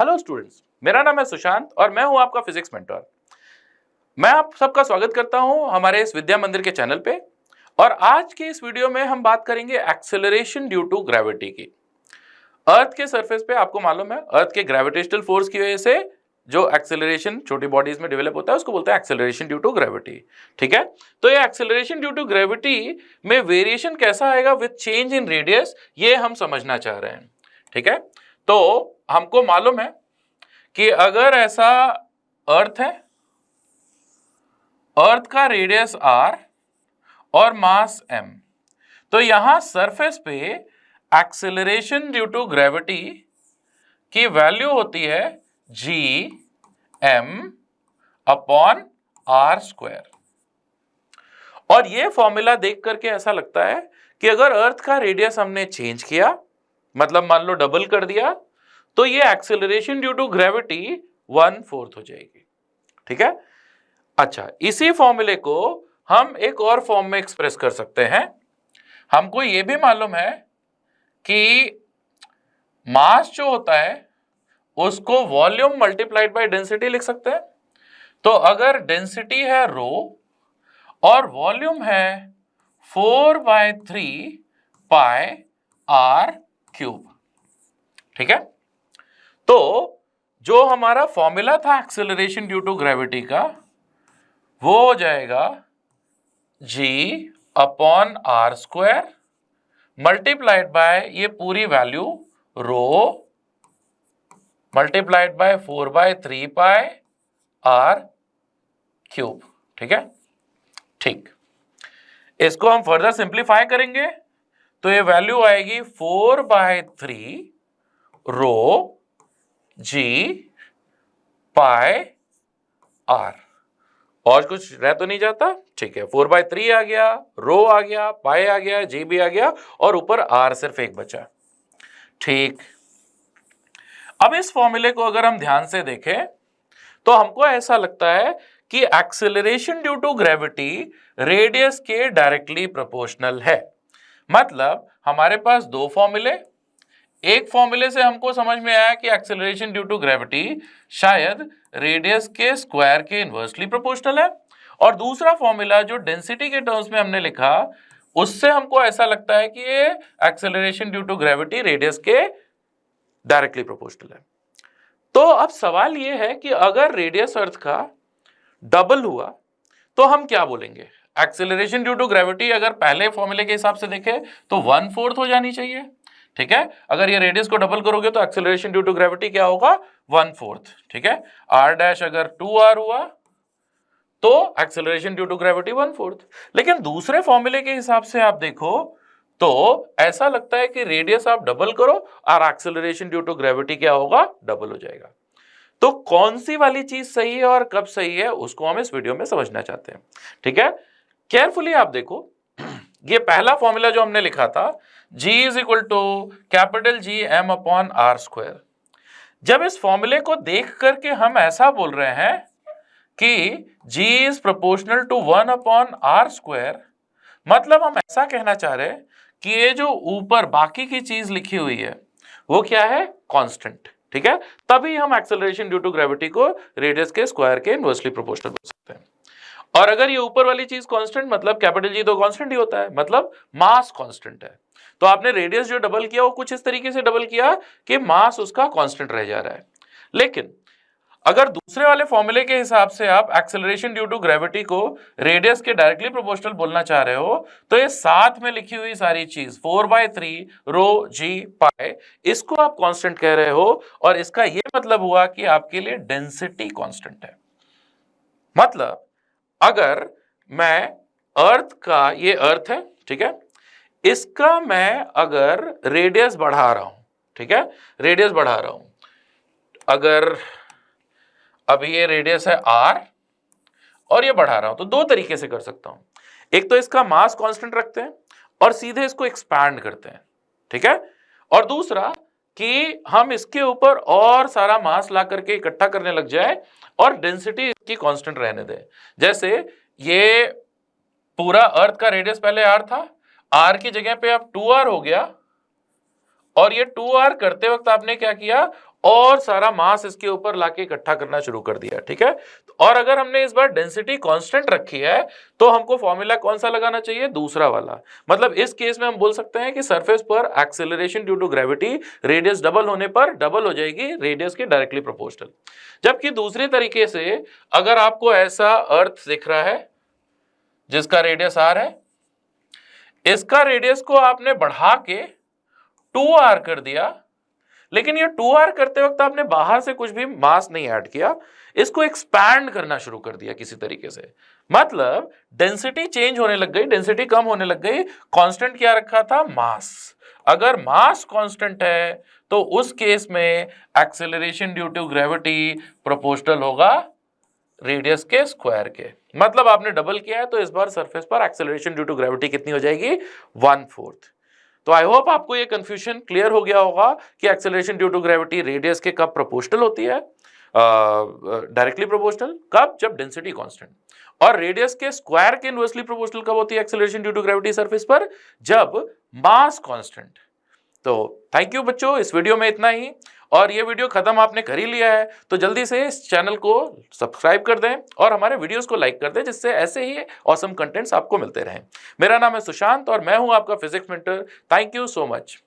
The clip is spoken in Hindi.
हेलो स्टूडेंट्स, मेरा नाम है सुशांत और मैं हूं आपका फिजिक्स मेंटर। मैं आप सबका स्वागत करता हूं हमारे इस विद्या मंदिर के चैनल पे। और आज के इस वीडियो में हम बात करेंगे एक्सेलरेशन ड्यू टू ग्रेविटी की। अर्थ के सरफेस पे आपको मालूम है, अर्थ के ग्रेविटेशनल फोर्स की वजह से जो एक्सेलरेशन छोटी बॉडीज में डेवलप होता है उसको बोलते हैं एक्सेलरेशन ड्यू टू ग्रेविटी। ठीक है, तो ये एक्सेलरेशन ड्यू टू ग्रेविटी में वेरिएशन कैसा आएगा विद चेंज इन रेडियस, ये हम समझना चाह रहे हैं। ठीक है, तो हमको मालूम है कि अगर ऐसा अर्थ है, अर्थ का रेडियस r और मास m, तो यहां सरफेस पे एक्सेलरेशन ड्यू टू ग्रेविटी की वैल्यू होती है g m upon r square. और ये फॉर्मूला देख करके ऐसा लगता है कि अगर अर्थ का रेडियस हमने चेंज किया, मतलब मान लो डबल कर दिया, तो ये एक्सेलरेशन ड्यू टू ग्रेविटी 1/4 हो जाएगी। ठीक है, अच्छा, इसी फॉर्मूले को हम एक और फॉर्म में एक्सप्रेस कर सकते हैं। हमको ये भी मालूम है कि मास जो होता है उसको वॉल्यूम मल्टीप्लाइड बाय डेंसिटी लिख सकते हैं। तो अगर डेंसिटी है रो और वॉल्यूम है 4/3 पाई r क्यूब। ठीक है, तो जो हमारा फॉर्मूला था एक्सेलरेशन ड्यू टू ग्रेविटी का, वो हो जाएगा g upon r square multiplied by ये पूरी value rho multiplied by 4/3 pi r cube. ठीक है, ठीक, इसको हम फर्दर सिंप्लीफाई करेंगे तो ये वैल्यू आएगी 4/3 रो g पाई r। और कुछ रह तो नहीं जाता। ठीक है, 4/3 आ गया, रो आ गया, पाई आ गया, जी भी आ गया और ऊपर r सिर्फ एक बचा। ठीक, अब इस फॉर्मूले को अगर हम ध्यान से देखें तो हमको ऐसा लगता है कि acceleration due to gravity radius के डायरेक्टली प्रोपोर्शनल है। मतलब हमारे पास दो फॉर्मूले, एक फॉर्मूले से हमको समझ में आया कि एक्सेलरेशन ड्यू टू ग्रेविटी शायद रेडियस के स्क्वायर के इनवर्सली प्रोपोर्शनल है, और दूसरा फॉर्मूला जो डेंसिटी के टर्म्स में हमने लिखा उससे हमको ऐसा लगता है कि ये acceleration due to gravity radius के डायरेक्टली प्रोपोर्शनल है। तो अब सवाल ये है कि अगर रेडियस अर्थ का डबल हुआ तो हम क्या बोलेंगे। एक्सेलरेशन ड्यू टू ग्रेविटी अगर पहले फॉर्मूले के हिसाब से देखें तो 1/4 हो जानी चाहिए। ठीक है, अगर ये रेडियस को डबल करोगे तो एक्सेलरेशन ड्यू टू ग्रेविटी क्या होगा, 1/4। ठीक है, r डैश अगर 2r हुआ तो एक्सेलरेशन ड्यू टू ग्रेविटी 1/4। लेकिन दूसरे फॉर्मूले के हिसाब से आप देखो तो ऐसा लगता है कि रेडियस आप डबल करो और एक्सेलरेशन ड्यू टू ग्रेविटी क्या होगा, डबल हो जाएगा। तो कौन सी वाली चीज सही है और कब सही है उसको हम इस वीडियो में समझना चाहते हैं। ठीक है, केयरफुली आप देखो, ये पहला फॉर्मूला जो हमने लिखा था G is equal to capital G m upon r square. जब इस फॉर्मूले को देख करके हम ऐसा बोल रहे हैं कि G is proportional to 1 upon r square, मतलब हम ऐसा कहना चाह रहे हैं कि ये जो ऊपर बाकी की चीज लिखी हुई है वो क्या है, कांस्टेंट। ठीक है, तभी हम एक्सेलरेशन ड्यू टू ग्रेविटी को रेडियस के स्क्वायर के इनवर्सली प्रोपोर्शनल बोल सकते हैं। और अगर ये ऊपर वाली चीज कांस्टेंट, मतलब कैपिटल जी तो कांस्टेंट ही होता है, मतलब मास कांस्टेंट है। तो आपने रेडियस जो डबल किया वो कुछ इस तरीके से डबल किया कि मास उसका कांस्टेंट रह जा रहा है। लेकिन अगर दूसरे वाले फॉर्मूले के हिसाब से आप एक्सेलरेशन ड्यू टू ग्रेविटी को रेडियस के डायरेक्टली प्रोपोर्शनल बोलना चाह रहे हो तो ये साथ में लिखी हुई सारी चीज 4/3 रो जी पाई, इसको आप कांस्टेंट कह रहे हो। और इसका ये मतलब हुआ कि आपके लिए डेंसिटी कांस्टेंट है। मतलब अगर मैं अर्थ का, ये अर्थ है, ठीक है, इसका मैं अगर रेडियस बढ़ा रहा हूं, ठीक है, रेडियस बढ़ा रहा हूं, अगर अभी ये रेडियस है r और ये बढ़ा रहा हूं तो दो तरीके से कर सकता हूं। एक तो इसका मास कांस्टेंट रखते हैं और सीधे इसको एक्सपैंड करते हैं। ठीक है, और दूसरा कि हम इसके ऊपर और सारा मास ला करके इकट्ठा करने लग जाए और डेंसिटी इसकी कांस्टेंट रहने दें। जैसे ये पूरा अर्थ का रेडियस पहले r था, r की जगह पे अब 2r हो गया, और ये 2r करते वक्त आपने क्या किया, और सारा मास इसके ऊपर लाके इकट्ठा करना शुरू कर दिया, ठीक है। और अगर हमने इस बार डेंसिटी कांस्टेंट रखी है तो हमको फॉर्मूला कौन सा लगाना चाहिए, दूसरा वाला। मतलब इस केस में हम बोल सकते हैं कि सरफेस पर acceleration due to gravity radius double होने पर डबल हो जाएगी रेडियस के डायरेक्टली प्रोपोर्शनल। जबकि दूसरे तरीके से अगर आपको ऐसा अर्थ दिख रहा है जिसका रेडियस r है, इसका रेडियस को आपने बढ़ा के 2r कर दिया, लेकिन ये 2r करते वक्त आपने बाहर से कुछ भी मास नहीं ऐड किया, इसको एक्सपैंड करना शुरू कर दिया किसी तरीके से। मतलब डेंसिटी चेंज होने लग गई, डेंसिटी कम होने लग गई, कांस्टेंट क्या रखा था, मास। अगर मास कांस्टेंट है तो उस केस में acceleration due to gravity proportional होगा रेडियस के स्क्वायर के। मतलब आपने डबल किया है तो इस बार सरफेस पर एक्सेलरेशन ड्यू टू ग्रेविटी कितनी हो जाएगी, 1/4। तो आई होप आपको ये कंफ्यूजन क्लियर हो गया होगा कि acceleration due to gravity radius के कब प्रोपोर्शनल होती है, डायरेक्टली प्रोपोर्शनल कब, जब डेंसिटी कांस्टेंट, और रेडियस के स्क्वायर के इनवर्सली प्रोपोर्शनल कब होती है acceleration due to gravity surface पर, जब मास कांस्टेंट। तो थैंक यू बच्चों, इस वीडियो में इतना ही। और ये वीडियो खत्म आपने कर ही लिया है तो जल्दी से इस चैनल को सब्सक्राइब कर दें और हमारे वीडियोस को लाइक कर दें, जिससे ऐसे ही ऑसम कंटेंट्स आपको मिलते रहें। मेरा नाम है सुशांत और मैं हूं आपका physics mentor. Thank you so much.